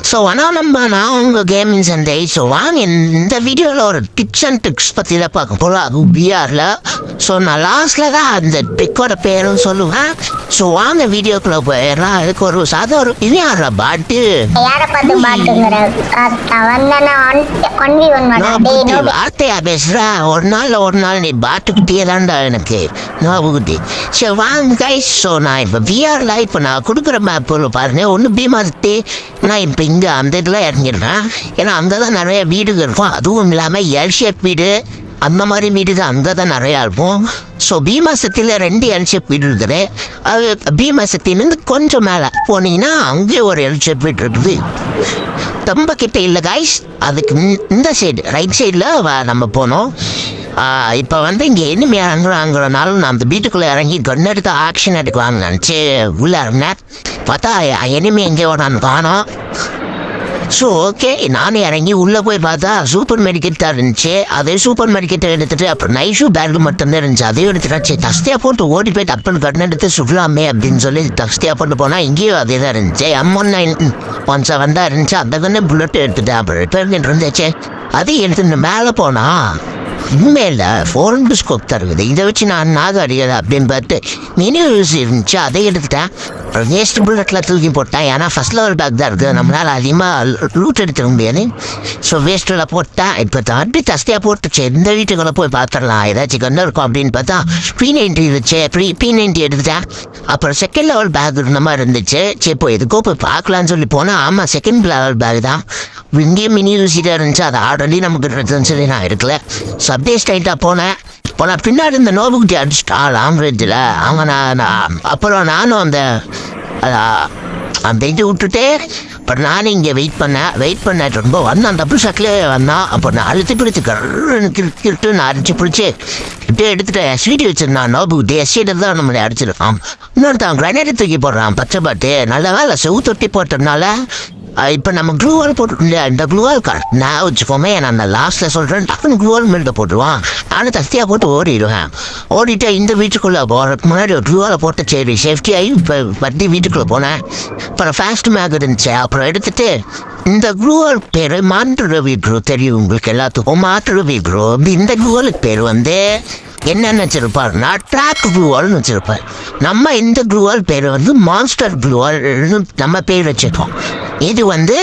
So ஆனால் நான் உங்கள் கேமிங் சண்டே. ஸோ வாங்க இந்த வீடியோவில் ஒரு டிப்ஸ் அண்ட் ட்ரிக்ஸ் பற்றி தான் பார்க்க போகிறோம், அதுவும் பிஆரில். ஸோ நான் லாஸ்ட்டில் தான் அந்த ட்ரிக்கோட பேரும் சொல்லுவேன். ஸோ வாங்க வீடியோக்குள்ளே போயிடலாம். அதுக்கு ஒரு சாதாரண இது யாரா பாட்டு வார்த்தையா பேசுகிறா. ஒரு நாள் நீ பாட்டுக்கிட்டே தான்டா எனக்கு ஞாபகத்தி. சரி வாங்க கைஸ். ஸோ நான் இப்போ பிஆரில் இப்போ நான் கொடுக்குற மேப் பாருங்க. ஒன்று பீமாத்தி நான் இப்போ இங்கே அந்த இதில் இறங்கிடுறேன். ஏன்னா அங்கே தான் நிறைய வீடுகள் இருக்கும். அதுவும் இல்லாமல் எல் ஷேப் வீடு அந்த மாதிரி வீடு தான் அங்கே தான் நிறையா இருக்கும். ஸோ பீமாசத்தில் 2 எல் ஷேப் வீடு இருக்குது. அது பீமாசத்திலேருந்து கொஞ்சம் மேலே போனீங்கன்னா அங்கே ஒரு எல் ஷேப் வீடு இருக்குது. ரொம்ப கிட்ட இல்லை கைஸ், அதுக்கு இந்த சைடு ரைட் சைடில் நம்ம போனோம். இப்போ வந்து இங்கே இனிமே இறங்குறனாலும் நான் அந்த வீட்டுக்குள்ளே இறங்கி கன் எடுத்து ஆக்ஷன் எடுக்கலாம்னு நினச்சி உள்ளே இறங்கினேன். பார்த்தா இனிமே எங்கேயோ நான் காணோம். ஸோ ஓகே, நானும் இறங்கி உள்ளே போய் பார்த்தா சூப்பர் மெடிக்கெட் தான் இருந்துச்சு. அதே சூப்பர் மெடிக்கெட்டை எடுத்துகிட்டு அப்புறம் நைஷூ பேக் மட்டும்தான் இருந்துச்சு. அதையும் எடுத்துட்டாச்சு. தஸ்தியாக போட்டு ஓடி போய் டப்புன்னு கடன் எடுத்து சுடலாமே அப்படின்னு சொல்லி தஸ்தியாக போட்டு போனால் இங்கேயும் அதே தான் இருந்துச்சு. M1917 தான் இருந்துச்சு. அந்த கண்ணே புல்லட்டு எடுத்துட்டேன். அப்புறம் ரிப்பேர் இருந்துச்சு. அதையும் எடுத்துட்டு மேலே போனால் உண்மையில் ஃபோரன் ஸ்கோப் தான் இருக்குது. இதை வச்சு நான் அடிக்கிறது அப்படின்னு பார்த்து மினி யூஸ் இருந்துச்சு. அதை எடுத்துட்டேன். அப்புறம் வேஸ்ட் புல்லட்டில் தூக்கி போட்டேன். ஏன்னா ஃபஸ்ட் லெவல் பேக் தான் இருக்குது, நம்மளால் அதிகமாக லூட் எடுத்துக்க முடியாது. ஸோ வேஸ்ட்டில் போட்டேன். இப்போ அப்படி தஸ்தியாக போட்டுச்சு. இந்த வீட்டுக்குள்ளே போய் பார்த்துடலாம் ஏதாச்சும் கண்ணு இருக்கும் அப்படின்னு பார்த்தா P90 இருந்துச்சு. P90 எடுத்துட்டேன். அப்புறம் செகண்ட் லெவல் பேக் இருந்த மாதிரி இருந்துச்சு. சரி இப்போ எதுக்கோ போய் பார்க்கலான்னு சொல்லி போனால் ஆமாம் செகண்ட் லெவல் பேக் தான். இங்கேயும் மினி யூஸிட்டாக இருந்துச்சு. அது ஆல்ரெடி நமக்கு சொல்லி நான் எடுக்கல. ஸோ அப்படியே ஸ்ட்ரைட்டாக போனேன். பின்னாடி இந்த நோபுக்குட்டி அடிச்சுட்டா லாங்ரேஜில் அவங்க. அப்புறம் நானும் அந்த இது விட்டுட்டு அப்புறம் நானும் இங்கே வெயிட் பண்ணேன். ரொம்ப வந்தான் டபுள் ஷாட்லேயே வந்தான். அப்போ நான் அழுத்தி பிடிச்சி கிட்டு நான் அடிச்சு பிடிச்சி இப்படியே எடுத்துட்டேன். எஸ்விடி வச்சிருந்தான் நோபுக்குட்டி. எஸ்விடி தான் நம்மளை அடிச்சிருக்கான். இன்னொருத்தான் கிரனேட் தூக்கி போடுறான் பச்சை பாட்டு. நல்ல வேலை செவு தொட்டி போட்டதுனால இப்போ நம்ம க்ளூவால் போட்டு இல்லையா, இந்த க்ளூவால் நான் வச்சுக்கோமே. நான் அந்த லாஸ்ட்டில் சொல்கிறேன் டக்குன்னு க்ளூவால் மேலே போட்டுருவான். நானும் தஸ்தியாக போட்டு ஓடிடுவேன். ஓடிட்டு இந்த வீட்டுக்குள்ளே போகிறதுக்கு முன்னாடி ஒரு க்ளூவால் போட்டு சரி சேஃப்டியாகி இப்போ வட்டி வீட்டுக்குள்ளே போனேன். அப்புறம் ஃபாஸ்ட் மேக் இருந்துச்சு. அப்புறம் எடுத்துகிட்டு இந்த க்ளூவால் பேர் மாற்றுரவி க்ரூ தெரியும் உங்களுக்கு எல்லாத்துக்கும். மாற்றுரவி க்ரூ இந்த க்ளூவாலுக்கு பேர் வந்து என்னென்னு வச்சுருப்பாருன்னா ட்ராக் க்ளூவால்னு வச்சுருப்பார். நம்ம இந்த க்ளூவால் பேர் வந்து மான்ஸ்டர் க்ளூவால்னு நம்ம பேர் வச்சுருக்கோம். இது வந்து